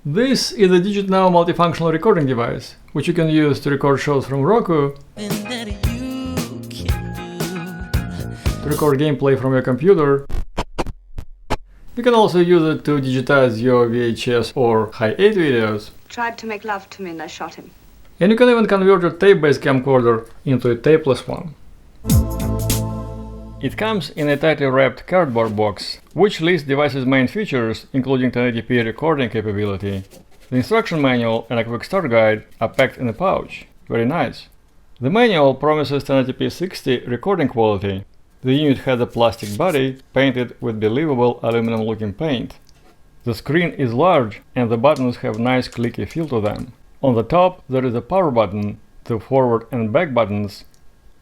This is a DigitNow multifunctional recording device, which you can use to record shows from Roku, to record gameplay from your computer. You can also use it to digitize your VHS or Hi8 videos. Tried to make love to me and I shot him. And you can even convert your tape-based camcorder into a tapeless one. It comes in a tightly wrapped cardboard box, which lists the device's main features, including 1080p recording capability. The instruction manual and a quick start guide are packed in a pouch. Very nice. The manual promises 1080p 60 recording quality. The unit has a plastic body painted with believable aluminum-looking paint. The screen is large and the buttons have nice clicky feel to them. On the top there is a power button, the forward and back buttons,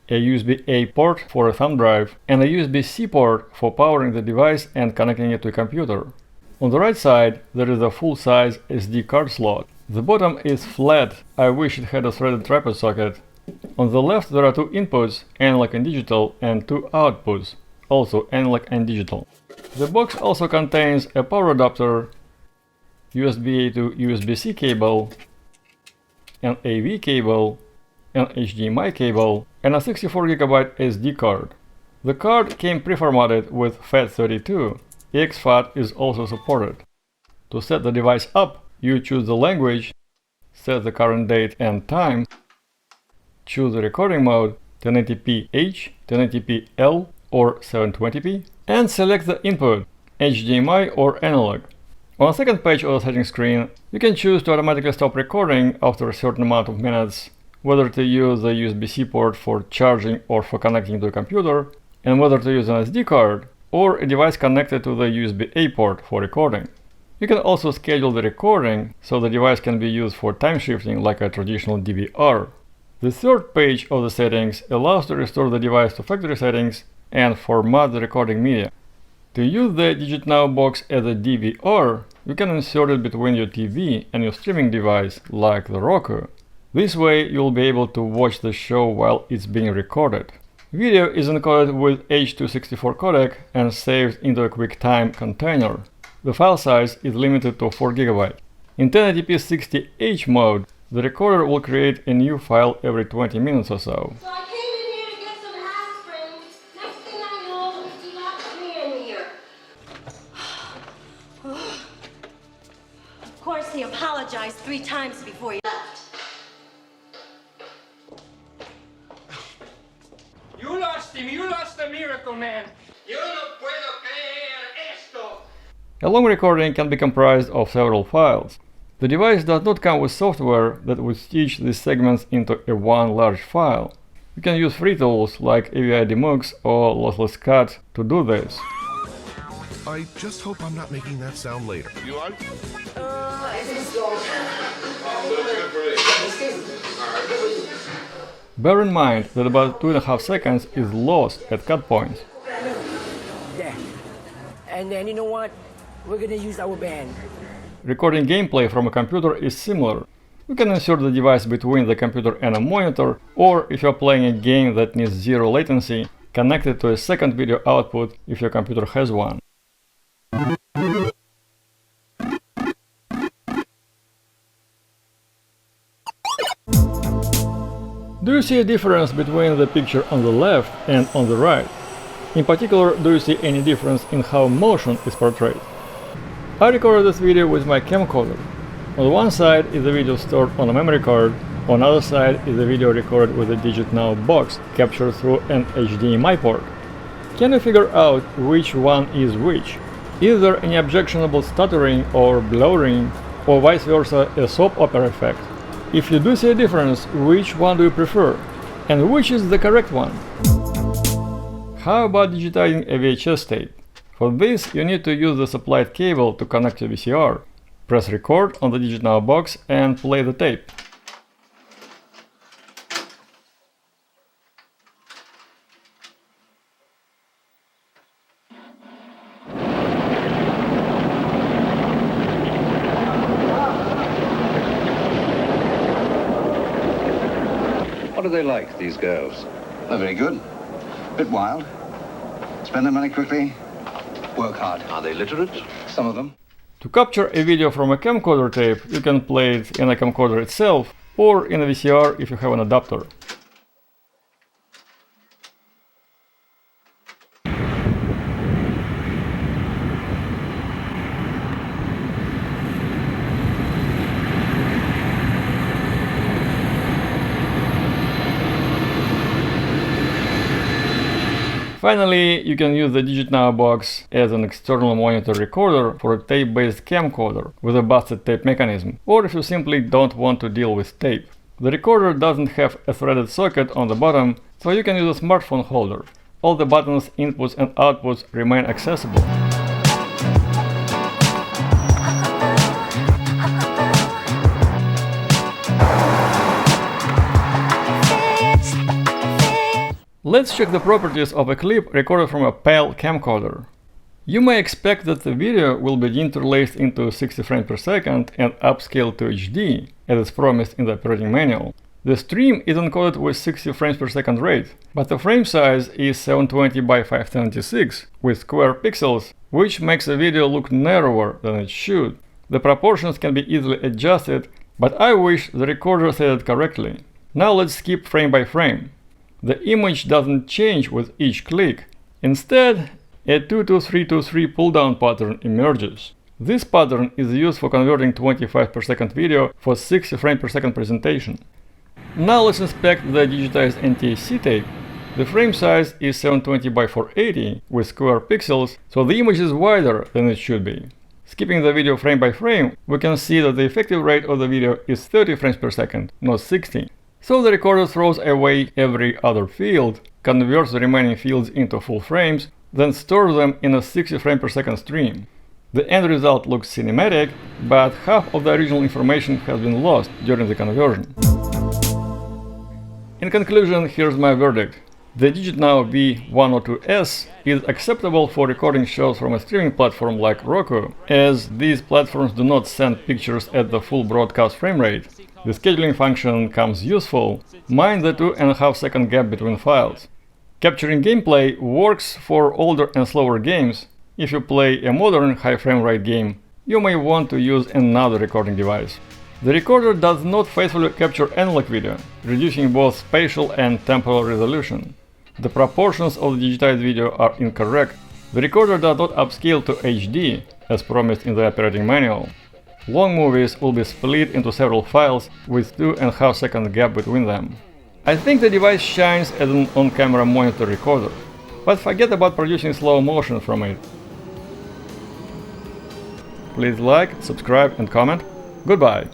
a USB-A port for a thumb drive, and a USB-C port for powering the device and connecting it to a computer. On the right side there is a full-size SD card slot. The bottom is flat. I wish it had a threaded trapeze socket. On the left there are two inputs, analog and digital, and two outputs, also analog and digital. The box also contains a power adapter, USB-A to USB-C cable, an AV cable, an HDMI cable, and a 64GB SD card. The card came pre-formatted with FAT32. exFAT is also supported. To set the device up, you choose the language, set the current date and time, choose the recording mode 1080p-H, 1080p-L or 720p, and select the input HDMI or analog. On the second page of the settings screen, you can choose to automatically stop recording after a certain amount of minutes, whether to use the USB-C port for charging or for connecting to a computer, and whether to use an SD card or a device connected to the USB-A port for recording. You can also schedule the recording so the device can be used for time shifting like a traditional DVR. The third page of the settings allows to restore the device to factory settings and format the recording media. To use the DigitNow box as a DVR, you can insert it between your TV and your streaming device like the Roku. This way you'll be able to watch the show while it's being recorded. Video is encoded with H.264 codec and saved into a Quicktime container. The file size is limited to 4GB. In 1080p 60H mode, the recorder will create a new file every 20 minutes or so. So I came in here to get some aspirin. Next thing I know, you locked me in here. Of course, he apologized 3 times before he left. You lost him! You lost the miracle man! Yo no puedo creer esto! A long recording can be comprised of several files. The device does not come with software that would stitch these segments into a one large file. You can use free tools like AVI Demux or Lossless Cut to do this. I just hope I'm not making that sound later. You are? Bear in mind that about 2.5 seconds is lost at cut points. Yeah. And then you know what? We're gonna use our band. Recording gameplay from a computer is similar. You can insert the device between the computer and a monitor, or if you're playing a game that needs zero latency, connect it to a second video output if your computer has one. Do you see a difference between the picture on the left and on the right? In particular, do you see any difference in how motion is portrayed? I recorded this video with my camcorder. On one side is the video stored on a memory card, on the other side is the video recorded with a DigitNow box captured through an HDMI port. Can you figure out which one is which? Is there any objectionable stuttering or blurring, or vice versa a soap opera effect? If you do see a difference, which one do you prefer? And which is the correct one? How about digitizing a VHS tape? For this, you need to use the supplied cable to connect to VCR. Press record on the DigitNow box and play the tape. What are they like, these girls? They're very good. Bit wild. Spend their money quickly. Work hard. Are they literate? Some of them. To capture a video from a camcorder tape, you can play it in a camcorder itself or in a VCR if you have an adapter. Finally, you can use the DigitNow box as an external monitor recorder for a tape-based camcorder with a busted tape mechanism, or if you simply don't want to deal with tape. The recorder doesn't have a threaded socket on the bottom, so you can use a smartphone holder. All the buttons, inputs and outputs remain accessible. Let's check the properties of a clip recorded from a PAL camcorder. You may expect that the video will be interlaced into 60 frames per second and upscaled to HD, as is promised in the operating manual. The stream is encoded with 60 frames per second rate, but the frame size is 720 by 576 with square pixels, which makes the video look narrower than it should. The proportions can be easily adjusted, but I wish the recorder set it correctly. Now let's skip frame by frame. The image doesn't change with each click. Instead, a 22323 pull-down pattern emerges. This pattern is used for converting 25 per second video for 60 frames per second presentation. Now let's inspect the digitized NTSC tape. The frame size is 720 by 480 with square pixels, so the image is wider than it should be. Skipping the video frame by frame, we can see that the effective rate of the video is 30 frames per second, not 60. So the recorder throws away every other field, converts the remaining fields into full frames, then stores them in a 60 frame per second stream. The end result looks cinematic, but half of the original information has been lost during the conversion. In conclusion, here's my verdict. The DigitNow V102S is acceptable for recording shows from a streaming platform like Roku, as these platforms do not send pictures at the full broadcast frame rate. The scheduling function comes useful. Mind the 2.5 second gap between files. Capturing gameplay works for older and slower games. If you play a modern high frame rate game, you may want to use another recording device. The recorder does not faithfully capture analog video, reducing both spatial and temporal resolution. The proportions of the digitized video are incorrect. The recorder does not upscale to HD, as promised in the operating manual. Long movies will be split into several files with 2.5 second gap between them. I think the device shines as an on-camera monitor recorder, but forget about producing slow motion from it. Please like, subscribe and comment. Goodbye!